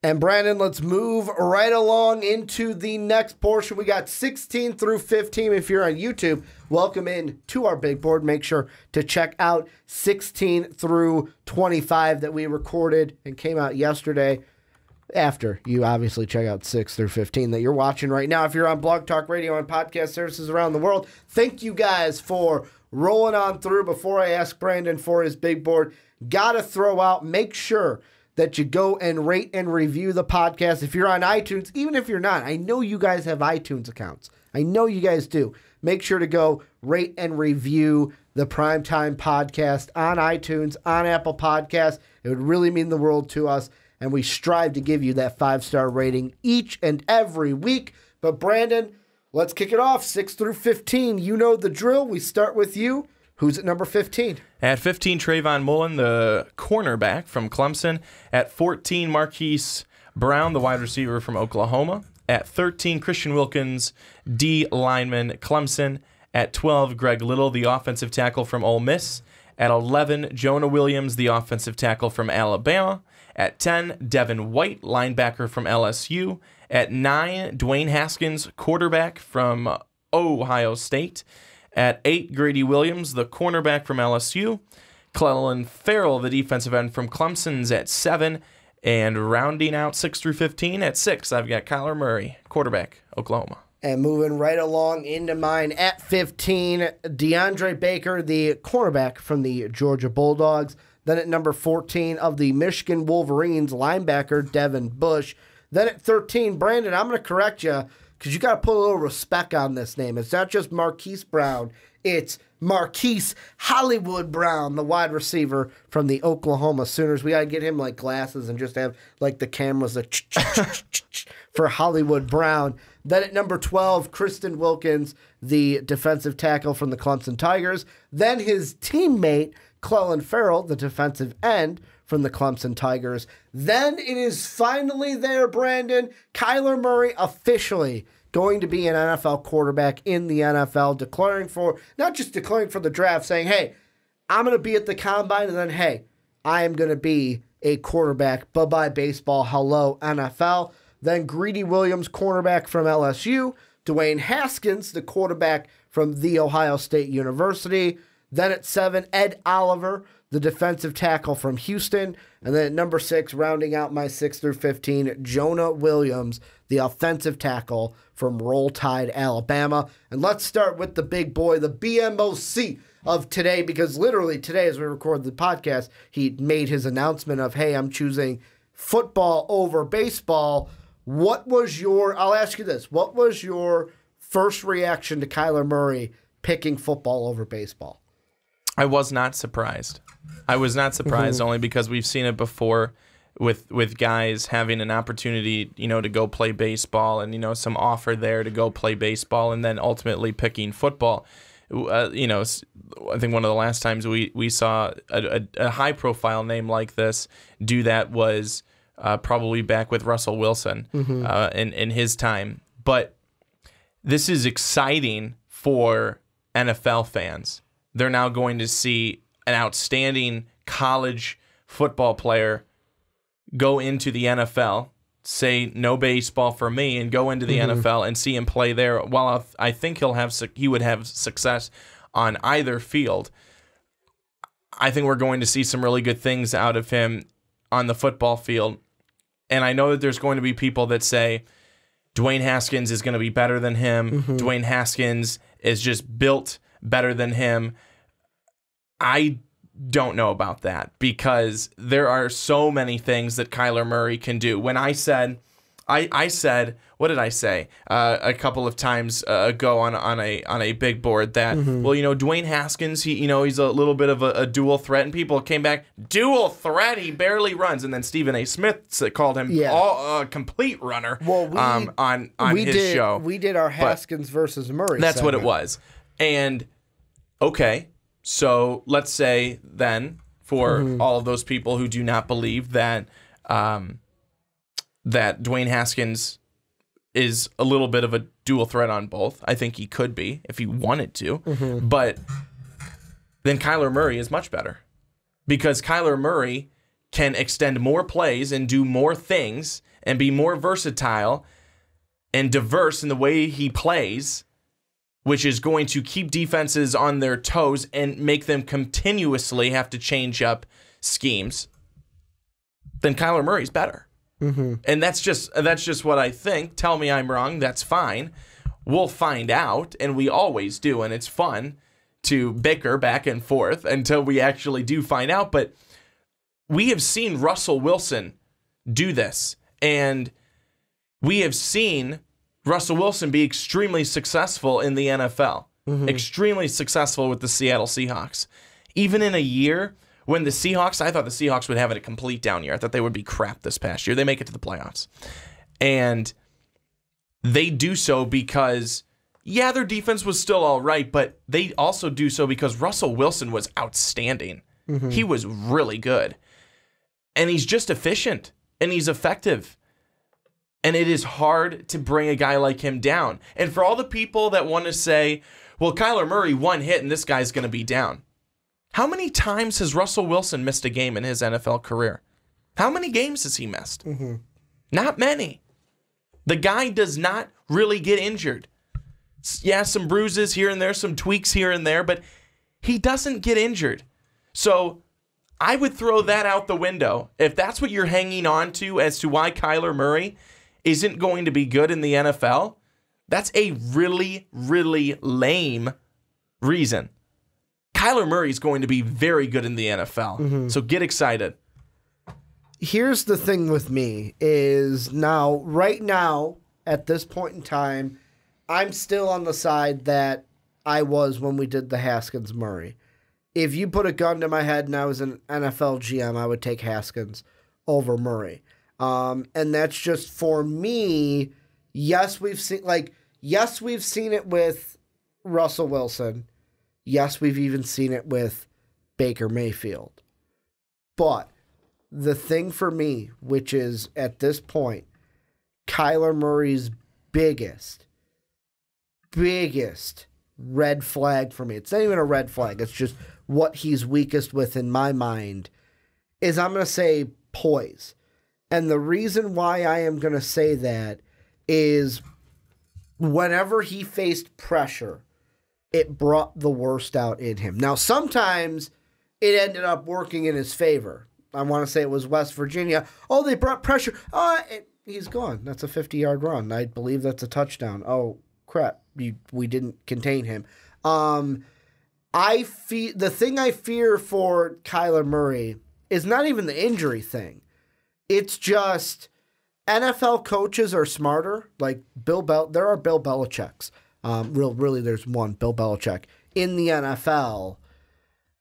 And Brandon, let's move right along into the next portion. We got 16 through 15. If you're on YouTube, welcome in to our big board. Make sure to check out 16 through 25 that we recorded and came out yesterday. After you obviously check out 6 through 15 that you're watching right now. If you're on Blog Talk Radio and podcast services around the world, thank you guys for rolling on through. Before I ask Brandon for his big board, gotta throw out, make sure that you go and rate and review the podcast. If you're on iTunes, even if you're not, I know you guys have iTunes accounts. I know you guys do. Make sure to go rate and review the Primetime Podcast on iTunes, on Apple Podcasts. It would really mean the world to us, and we strive to give you that 5-star rating each and every week. But Brandon, let's kick it off. 6 through 15. You know the drill. We start with you. Who's at number 15? At 15, Trayvon Mullen, the cornerback from Clemson. At 14, Marquise Brown, the wide receiver from Oklahoma. At 13, Christian Wilkins, D lineman, Clemson. At 12, Greg Little, the offensive tackle from Ole Miss. At 11, Jonah Williams, the offensive tackle from Alabama. At 10, Devin White, linebacker from LSU. At 9, Dwayne Haskins, quarterback from Ohio State. At 8, Grady Williams, the cornerback from LSU. Clellan Ferrell, the defensive end from Clemson's at 7. And rounding out 6 through 15, at 6, I've got Kyler Murray, quarterback, Oklahoma. And moving right along into mine at 15, DeAndre Baker, the cornerback from the Georgia Bulldogs. Then at number 14 of the Michigan Wolverines, linebacker Devin Bush. Then at 13, Brandon, I'm going to correct you, because you got to put a little respect on this name. It's not just Marquise Brown. It's Marquise Hollywood Brown, the wide receiver from the Oklahoma Sooners. We got to get him like glasses and just have like the cameras for Hollywood Brown. Then at number 12, Kristen Wilkins, the defensive tackle from the Clemson Tigers. Then his teammate, Clellan Ferrell, the defensive end from the Clemson Tigers. Then it is finally there, Brandon. Kyler Murray officially going to be an NFL quarterback in the NFL, not just declaring for the draft, saying, hey, I'm going to be at the combine, and then, hey, I am going to be a quarterback. Bye-bye baseball. Hello, NFL. Then Greedy Williams, cornerback from LSU. Dwayne Haskins, the quarterback from The Ohio State University. Then at 7, Ed Oliver, the defensive tackle from Houston. And then at number 6, rounding out my 6 through 15, Jonah Williams, the offensive tackle from Roll Tide, Alabama. And let's start with the big boy, the BMOC of today, because literally today as we record the podcast, he made his announcement of, hey, I'm choosing football over baseball. I'll ask you this, what was your first reaction to Kyler Murray picking football over baseball? I was not surprised. I was not surprised only because we've seen it before with guys having an opportunity, to go play baseball and, some offer there to go play baseball and then ultimately picking football. I think one of the last times we saw a high-profile name like this do that was probably back with Russell Wilson in his time. But this is exciting for NFL fans. They're now going to see an outstanding college football player go into the NFL, say no baseball for me, and go into the NFL and see him play there. While I think he would have success on either field, I think we're going to see some really good things out of him on the football field. And I know that there's going to be people that say Dwayne Haskins is going to be better than him. Dwayne Haskins is just built better than him. I don't know about that because there are so many things that Kyler Murray can do. When I said, what did I say a couple of times ago on a big board that Dwayne Haskins he's a little bit of a dual threat, and people came back, dual threat, he barely runs, and then Stephen A. Smith called him a complete runner. Well, on his show we did our Haskins versus Murray. That's segment. What it was, and okay. So let's say then, for all of those people who do not believe that that Dwayne Haskins is a little bit of a dual threat on both, I think he could be if he wanted to, but then Kyler Murray is much better because Kyler Murray can extend more plays and do more things and be more versatile and diverse in the way he plays, which is going to keep defenses on their toes and make them continuously have to change up schemes, then Kyler Murray's better. Mm-hmm. And that's just what I think. Tell me I'm wrong. That's fine. We'll find out, and we always do, and it's fun to bicker back and forth until we actually do find out. But we have seen Russell Wilson do this, and we have seen Russell Wilson be extremely successful in the NFL, extremely successful with the Seattle Seahawks. Even in a year when the Seahawks, I thought the Seahawks would have a complete down year. I thought they would be crap this past year. They make it to the playoffs. And they do so because, yeah, their defense was still all right, but they also do so because Russell Wilson was outstanding. He was really good. And he's just efficient, and he's effective. And it is hard to bring a guy like him down. And for all the people that want to say, well, Kyler Murray, one hit, and this guy's going to be down. How many times has Russell Wilson missed a game in his NFL career? How many games has he missed? Not many. The guy does not really get injured. Yeah, some bruises here and there, some tweaks here and there, but he doesn't get injured. So I would throw that out the window. If that's what you're hanging on to as to why Kyler Murray isn't going to be good in the NFL, that's a really, really lame reason. Kyler Murray is going to be very good in the NFL, so get excited. Here's the thing with me is right now, at this point in time, I'm still on the side that I was when we did the Haskins-Murray. If you put a gun to my head and I was an NFL GM, I would take Haskins over Murray. And that's just for me. Yes, we've seen it with Russell Wilson. Yes, we've even seen it with Baker Mayfield. But the thing for me, which is at this point, Kyler Murray's biggest red flag for me. It's not even a red flag. It's just what he's weakest with in my mind is I'm going to say poise. And the reason why I am going to say that is whenever he faced pressure, it brought the worst out in him. Now, sometimes it ended up working in his favor. I want to say it was West Virginia. Oh, they brought pressure. He's gone. That's a 50-yard run. I believe that's a touchdown. Oh, crap. We didn't contain him. The thing I fear for Kyler Murray is not even the injury thing. It's just NFL coaches are smarter. Like there are Bill Belichick's. Really, there's one, Bill Belichick, in the NFL.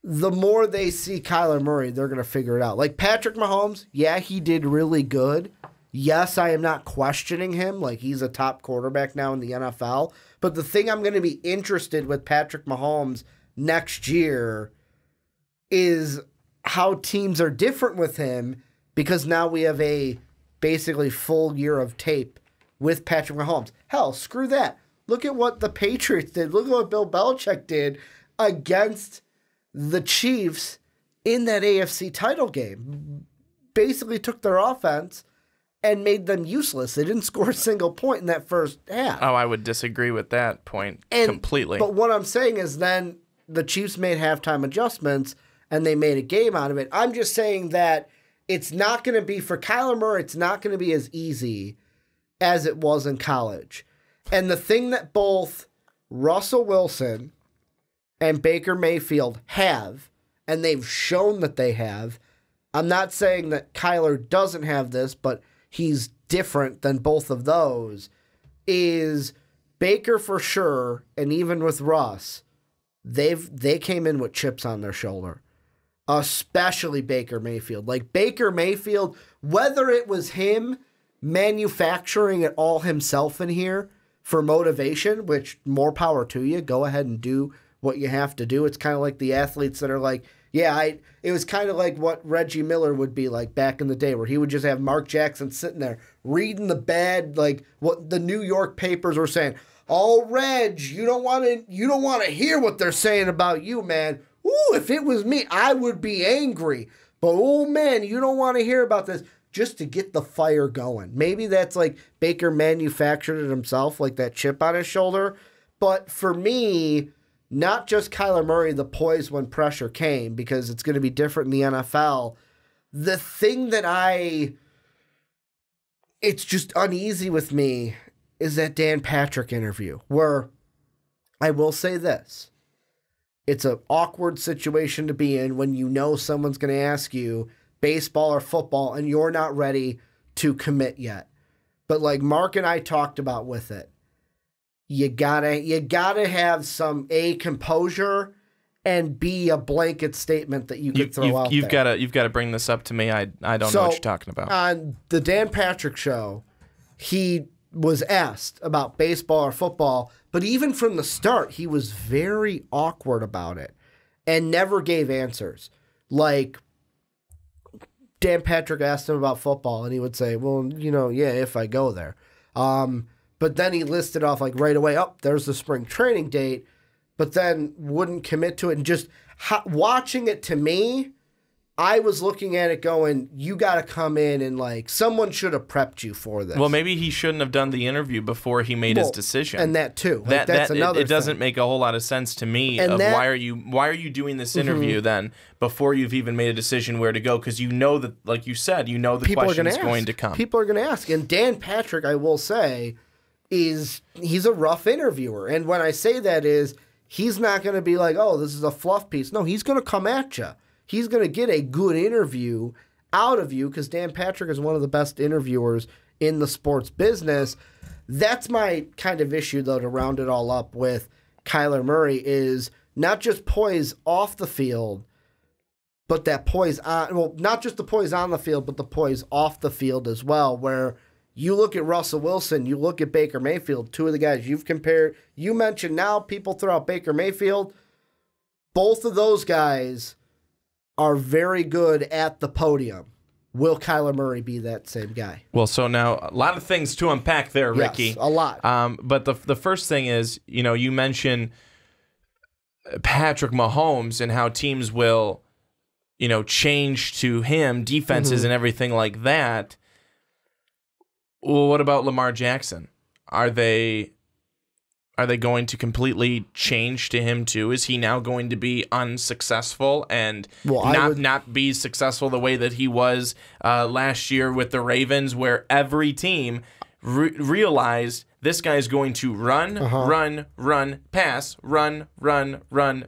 The more they see Kyler Murray, they're going to figure it out. Like Patrick Mahomes, yeah, he did really good. Yes, I am not questioning him. Like, he's a top quarterback now in the NFL. But the thing I'm going to be interested with Patrick Mahomes next year is how teams are different with him, because now we have a basically full year of tape with Patrick Mahomes. Hell, screw that. Look at what the Patriots did. Look at what Bill Belichick did against the Chiefs in that AFC title game. Basically took their offense and made them useless. They didn't score a single point in that first half. Oh, I would disagree with that point completely. But what I'm saying is then the Chiefs made halftime adjustments and they made a game out of it. I'm just saying that it's not going to be, for Kyler Murray, it's not going to be as easy as it was in college. And the thing that both Russell Wilson and Baker Mayfield have, and they've shown that they have, I'm not saying that Kyler doesn't have this, but he's different than both of those, is Baker for sure, and even with Russ, they came in with chips on their shoulder. Especially Baker Mayfield. Like Baker Mayfield, whether it was him manufacturing it all himself in here for motivation, which more power to you, go ahead and do what you have to do. It's kind of like the athletes that are like, it was kind of like what Reggie Miller would be like back in the day, where he would just have Mark Jackson sitting there reading the bad, like what the New York papers were saying. Oh, Reg, you don't want to hear what they're saying about you, man. Ooh, if it was me, I would be angry. But, oh, man, you don't want to hear about this, just to get the fire going. Maybe that's like Baker manufactured it himself, like that chip on his shoulder. But for me, not just Kyler Murray, the poise when pressure came, because it's going to be different in the NFL. The thing that it's just uneasy with me is that Dan Patrick interview, where I will say this. It's an awkward situation to be in when you know someone's going to ask you baseball or football and you're not ready to commit yet. But like Mark and I talked about with it, you gotta have some composure and B, a blanket statement that you could throw out there. You've got to bring this up to me. I don't know what you're talking about. On the Dan Patrick show, he was asked about baseball or football, but even from the start, he was very awkward about it and never gave answers. Like, Dan Patrick asked him about football, and he would say, well, yeah, if I go there. But then he listed off, like, right away, there's the spring training date, but then wouldn't commit to it. And just watching it, to me, I was looking at it going, you got to come in and, like, someone should have prepped you for this. Well, maybe he shouldn't have done the interview before he made his decision. And that, too. Like, that's another It doesn't make a whole lot of sense to me why are you doing this interview then before you've even made a decision where to go? Because you know that, like you said, you know the question is going to come. People are going to ask. And Dan Patrick, I will say, he's a rough interviewer. And when I say that is, he's not going to be like, oh, this is a fluff piece. No, he's going to come at you. He's going to get a good interview out of you because Dan Patrick is one of the best interviewers in the sports business. That's my kind of issue, though, to round it all up with Kyler Murray is not just poise off the field, but that poise on, well, not just the poise on the field, but the poise off the field as well, where you look at Russell Wilson, you look at Baker Mayfield, two of the guys you've compared. You mentioned now people throw out Baker Mayfield. Both of those guys are very good at the podium. Will Kyler Murray be that same guy? Well, so now a lot of things to unpack there, Ricky. Yes, a lot. But the first thing is, you mentioned Patrick Mahomes and how teams will, change to him, defenses and everything like that. Well, what about Lamar Jackson? Are they going to completely change to him too? Is he now going to be unsuccessful and not be successful the way that he was last year with the Ravens, where every team realized this guy's going to run, pass, run,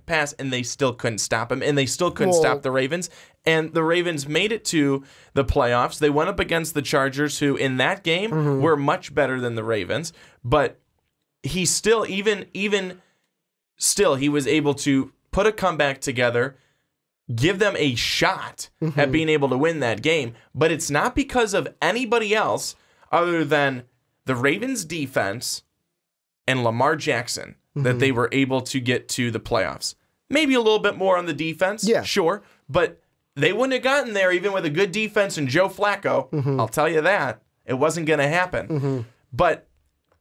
pass, and they still couldn't stop him, and they still couldn't stop the Ravens. And the Ravens made it to the playoffs. They went up against the Chargers, who in that game were much better than the Ravens, but he still, even still, he was able to put a comeback together, give them a shot at being able to win that game. But it's not because of anybody else other than the Ravens defense and Lamar Jackson that they were able to get to the playoffs. Maybe a little bit more on the defense, sure, but they wouldn't have gotten there even with a good defense and Joe Flacco. I'll tell you that. It wasn't going to happen. But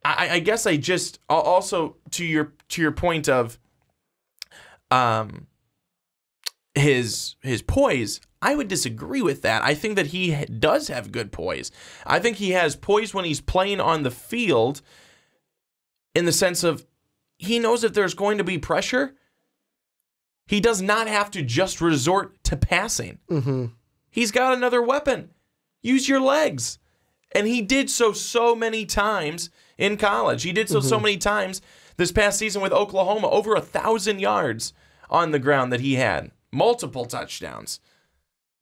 I guess I just also to your point of his poise, I would disagree with that. I think that he does have good poise. I think he has poise when he's playing on the field in the sense of he knows if there's going to be pressure, he does not have to just resort to passing. He's got another weapon. Use your legs. And he did so many times in college. He did so many times this past season with Oklahoma, over 1,000 yards on the ground that he had, multiple touchdowns.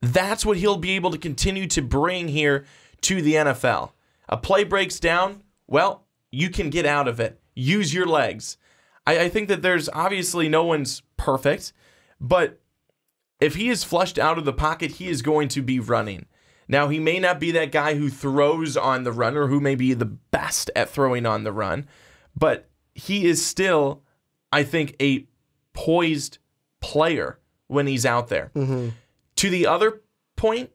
That's what he'll be able to continue to bring here to the NFL. A play breaks down, well, you can get out of it. Use your legs. I think that there's obviously no one's perfect, but if he is flushed out of the pocket, he is going to be running. Now, he may not be that guy who throws on the run or who may be the best at throwing on the run, but he is still, I think, a poised player when he's out there. To the other point,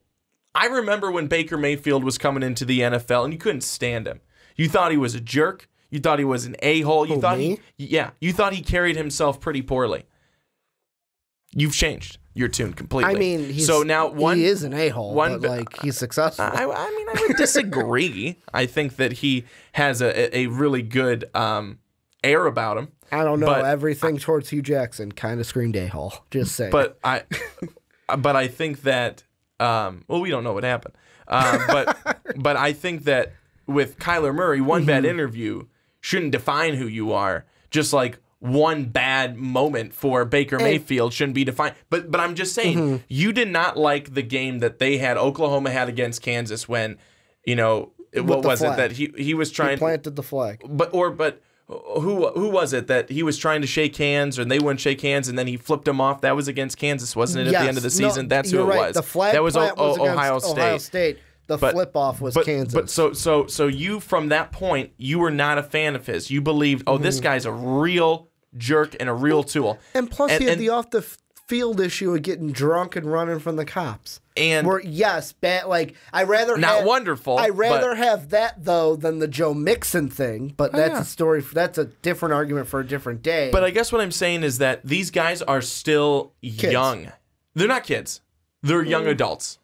I remember when Baker Mayfield was coming into the NFL and you couldn't stand him. You thought he was a jerk. You thought he was an a-hole. You thought he carried himself pretty poorly. You've changed. you're tuned completely. I mean, so now he is an a-hole, but like he's successful. I mean, I would disagree. I think that he has a really good air about him. I don't know. Everything towards Hugh Jackson kind of screamed a-hole. Just saying. But I think that well, we don't know what happened. But I think that with Kyler Murray, one bad interview shouldn't define who you are. Just like one bad moment for Baker Mayfield shouldn't be defined. But I'm just saying, you did not like the game that Oklahoma had against Kansas when, what was it that he was trying? He planted the flag. But who was it that he was trying to shake hands and they wouldn't shake hands and then he flipped him off? That was against Kansas, wasn't it? At the end of the season, that's who it was. The flag that was plant was Ohio against Ohio State. The flip off was Kansas. But so you from that point you were not a fan of his. You believed, this guy's a real jerk and a real tool. And plus, he had the off the field issue of getting drunk and running from the cops. And bad. Like I'd rather have that though than the Joe Mixon thing. But that's a story. That's a different argument for a different day. But I guess what I'm saying is that these guys are still young. They're not kids. They're young adults.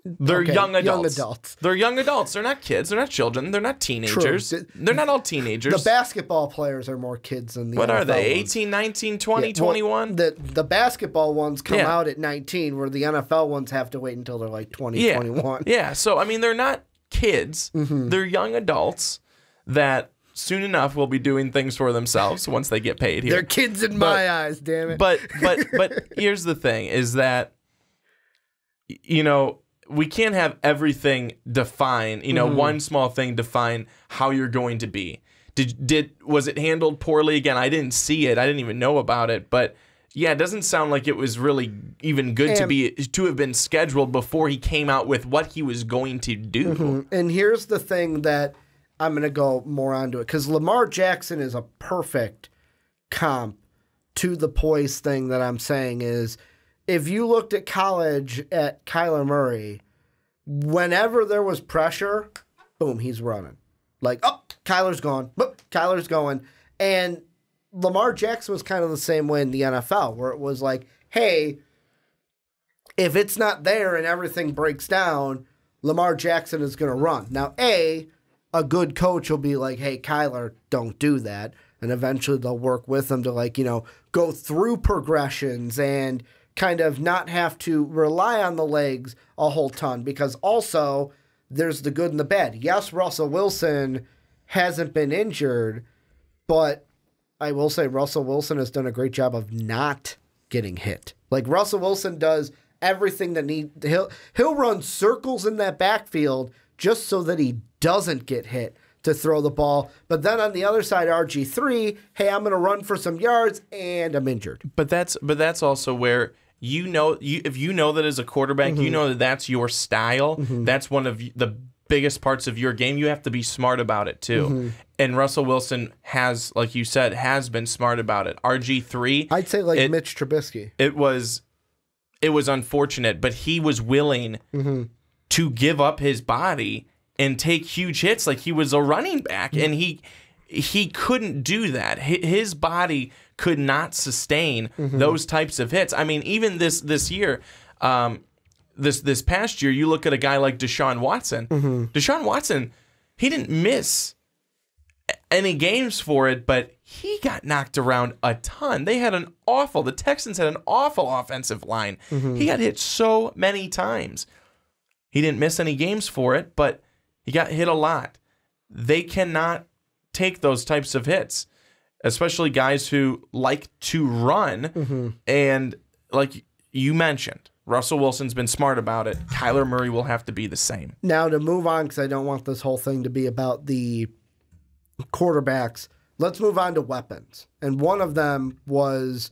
They're young adults. They're young adults. They're not kids. They're not children. They're not teenagers. True. They're not all teenagers. The basketball players are more kids than the What NFL are they? ones. 18, 19, 20, 21? The basketball ones come out at 19, where the NFL ones have to wait until they're like 20, 21. Yeah, so, I mean, they're not kids. They're young adults that soon enough will be doing things for themselves once they get paid here. They're kids in my eyes, damn it. But here's the thing, is that, we can't have everything define, one small thing define how you're going to be. Was it handled poorly? Again, I didn't see it. I didn't even know about it. But yeah, it doesn't sound like it was really even good to have been scheduled before he came out with what he was going to do. And here's the thing that I'm going to go more onto it, because Lamar Jackson is a perfect comp to the poise thing that I'm saying is, if you looked at college at Kyler Murray, whenever there was pressure, boom, he's running. Like, Kyler's gone. Kyler's going. And Lamar Jackson was kind of the same way in the NFL, where it was like, hey, if it's not there and everything breaks down, Lamar Jackson is going to run. Now, a good coach will be like, hey, Kyler, don't do that. And eventually they'll work with him to, go through progressions and kind of not have to rely on the legs a whole ton, because also there's the good and the bad. Yes, Russell Wilson hasn't been injured, but I will say Russell Wilson has done a great job of not getting hit. Like, Russell Wilson does everything that he'll run circles in that backfield just so that he doesn't get hit to throw the ball. But then on the other side, RG3, hey, I'm going to run for some yards and I'm injured. But that's also where if you know that as a quarterback, you know that that's your style. That's one of the biggest parts of your game. You have to be smart about it too. And Russell Wilson has, like you said, has been smart about it. RG3, I'd say Mitch Trubisky. It was unfortunate, but he was willing to give up his body and take huge hits like he was a running back, and he couldn't do that. His body could not sustain those types of hits. I mean, even this year, this past year, you look at a guy like Deshaun Watson. Deshaun Watson, he didn't miss any games for it, but he got knocked around a ton. The Texans had an awful offensive line. He got hit so many times. He didn't miss any games for it, but he got hit a lot. They cannot take those types of hits, especially guys who like to run. And like you mentioned, Russell Wilson's been smart about it. Kyler Murray will have to be the same. Now, to move on, because I don't want this whole thing to be about the quarterbacks, let's move on to weapons. And one of them was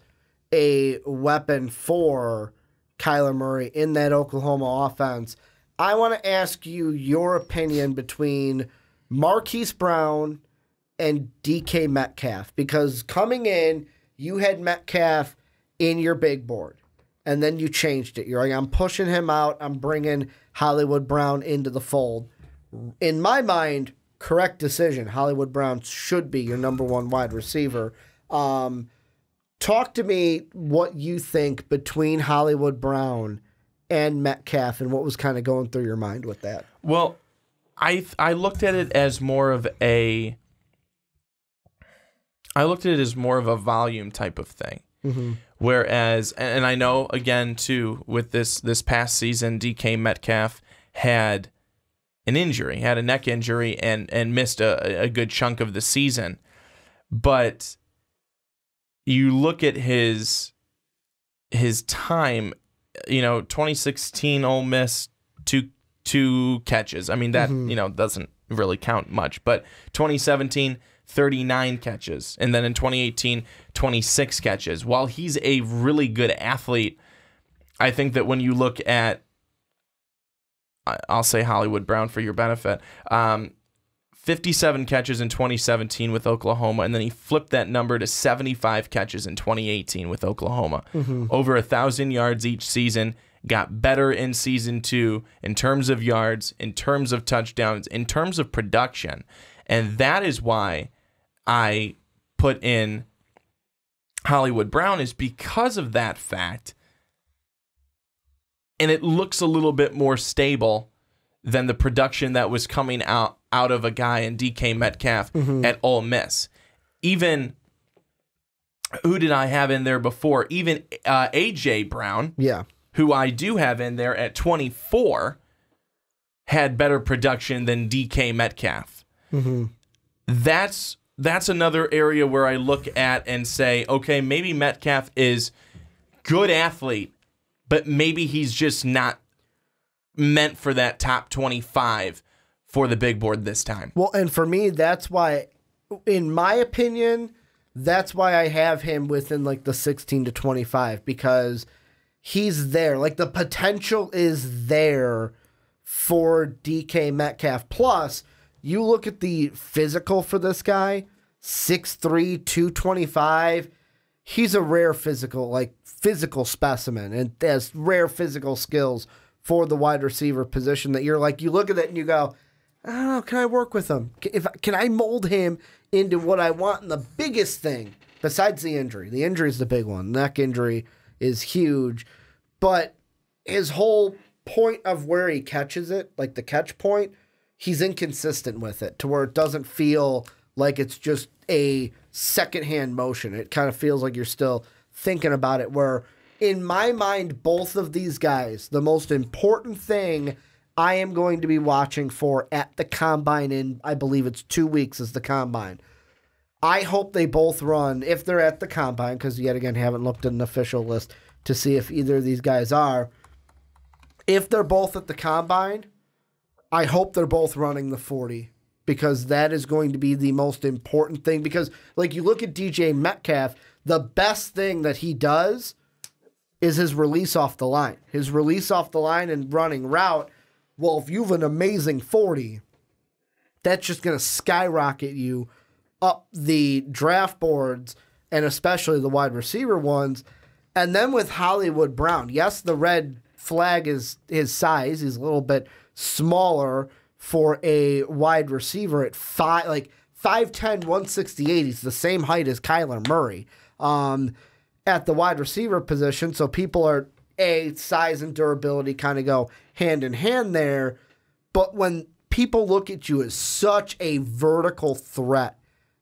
a weapon for Kyler Murray in that Oklahoma offense. I want to ask you your opinion between Marquise Brown and DK Metcalf, because coming in, you had Metcalf in your big board, and then you changed it. You're like, I'm pushing him out. I'm bringing Hollywood Brown into the fold. In my mind, correct decision. Hollywood Brown should be your number one wide receiver. To talk to me what you think between Hollywood Brown and Metcalf and what was kind of going through your mind with that. Well, I looked at it as more of a volume type of thing. Mm-hmm. Whereas, and I know, again, too, with this past season, DK Metcalf had an injury, had a neck injury, and missed a good chunk of the season. But you look at his time, 2016 Ole Miss, two catches. I mean, that, doesn't really count much. But 2017, 39 catches. And then in 2018, 26 catches. While he's a really good athlete, I think that when you look at, I'll say Hollywood Brown for your benefit, 57 catches in 2017 with Oklahoma, and then he flipped that number to 75 catches in 2018 with Oklahoma. Mm-hmm. Over 1,000 yards each season, got better in season 2 in terms of yards, in terms of touchdowns, in terms of production. And that is why I put in Hollywood Brown, is because of that fact. And it looks a little bit more stable than the production that was coming out of a guy in DK Metcalf at Ole Miss. Even, who did I have in there before? Even A.J. Brown, who I do have in there at 24, had better production than DK Metcalf. Mm-hmm. That's another area where I look at and say, okay, maybe Metcalf is good athlete, but maybe he's just not meant for that top 25 for the big board this time. Well, and for me, that's why, in my opinion, that's why I have him within like the 16 to 25, because he's there. Like, the potential is there for DK Metcalf. Plus, you look at the physical for this guy, 6'3", 225. He's a rare physical specimen and has rare physical skills for the wide receiver position that you're like, you look at it and you go, I don't know, can I work with him? Can I mold him into what I want? And the biggest thing, besides the injury is the big one. Neck injury is huge. But his whole point of where he catches it, like the catch point, he's inconsistent with it to where it doesn't feel like it's just a secondhand motion. It kind of feels like you're still thinking about it, where in my mind, both of these guys, the most important thing I am going to be watching for at the Combine in, I believe it's 2 weeks is the Combine. I hope they both run, if they're at the Combine, because yet again, haven't looked at an official list to see if either of these guys are. If they're both at the Combine, I hope they're both running the 40, because that is going to be the most important thing. Because, like, you look at DJ Metcalf, the best thing that he does is his release off the line. His release off the line and running route. Well, if you have an amazing 40, that's just going to skyrocket you up the draft boards, and especially the wide receiver ones. And then with Hollywood Brown, yes, the red flag is his size. He's a little bit smaller for a wide receiver at 5'10", 168. He's the same height as Kyler Murray at the wide receiver position. So people are, size and durability kind of go hand in hand there. But when people look at you as such a vertical threat,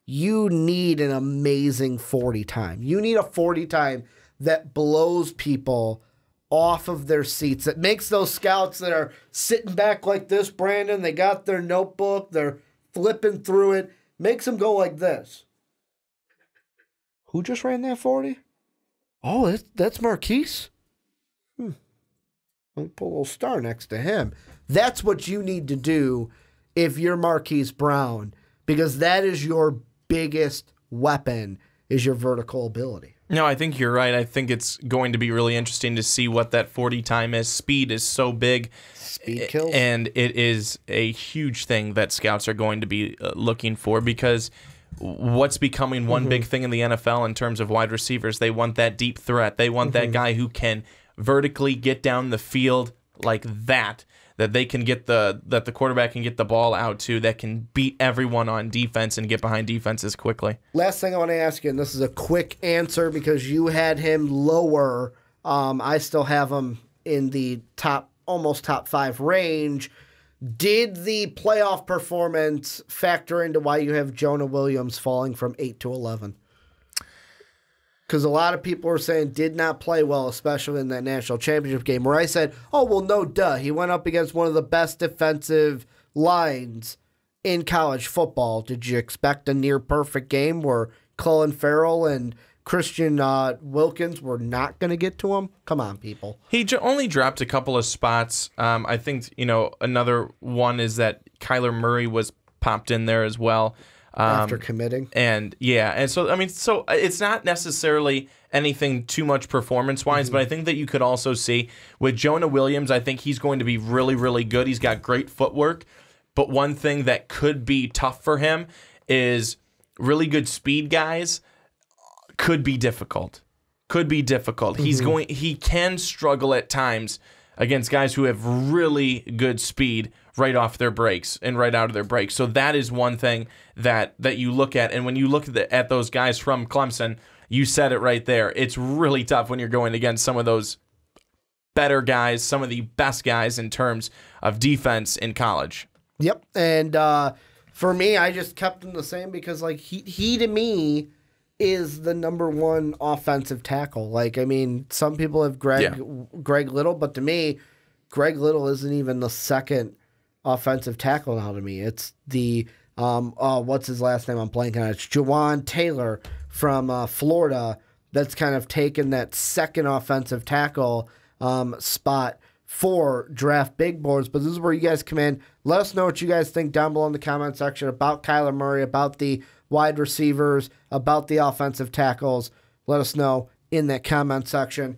you need an amazing 40 time. You need a 40 time that blows people off of their seats, that makes those scouts that are sitting back like this, Brandon, they got their notebook, they're flipping through it, makes them go like this. Who just ran that 40? Oh, that's Marquise? I'll put a little star next to him. That's what you need to do if you're Marquise Brown, because that is your biggest weapon, is your vertical ability. No, I think you're right. I think it's going to be really interesting to see what that 40 time is. Speed is so big. Speed kills. And it is a huge thing that scouts are going to be looking for, because what's becoming one big thing in the NFL in terms of wide receivers, they want that deep threat. They want that guy who can vertically get down the field like that that they can get that the quarterback can get the ball out to, that can beat everyone on defense and get behind defenses quickly. Last thing I want to ask you, and this is a quick answer because you had him lower. I still have him in the almost top 5 range. Did the playoff performance factor into why you have Jonah Williams falling from 8 to 11? Because a lot of people are saying did not play well, especially in that national championship game, where I said, oh, well, no, duh. He went up against one of the best defensive lines in college football. Did you expect a near-perfect game where Clelin Ferrell and Christian Wilkins were not going to get to him? Come on, people. He only dropped a couple of spots. I think, another one is that Kyler Murray was popped in there as well. After committing. And so it's not necessarily anything too much performance-wise, but I think that you could also see with Jonah Williams, I think he's going to be really, really good. He's got great footwork, but one thing that could be tough for him is really good speed guys could be difficult. He can struggle at times against guys who have really good speed right off their brakes and right out of their brakes. So that is one thing that you look at. And when you look at those guys from Clemson, you said it right there. It's really tough when you're going against some of those better guys, some of the best guys in terms of defense in college. Yep. And for me, I just kept him the same because he to me is the number 1 offensive tackle. Some people have Greg Little, but to me, Greg Little isn't even the second offensive tackle now to me. It's the, what's his last name? I'm blanking on it. It's Jawan Taylor from Florida that's kind of taken that second offensive tackle spot for draft big boards. But this is where you guys come in. Let us know what you guys think down below in the comment section about Kyler Murray, about the wide receivers, about the offensive tackles. Let us know in that comment section.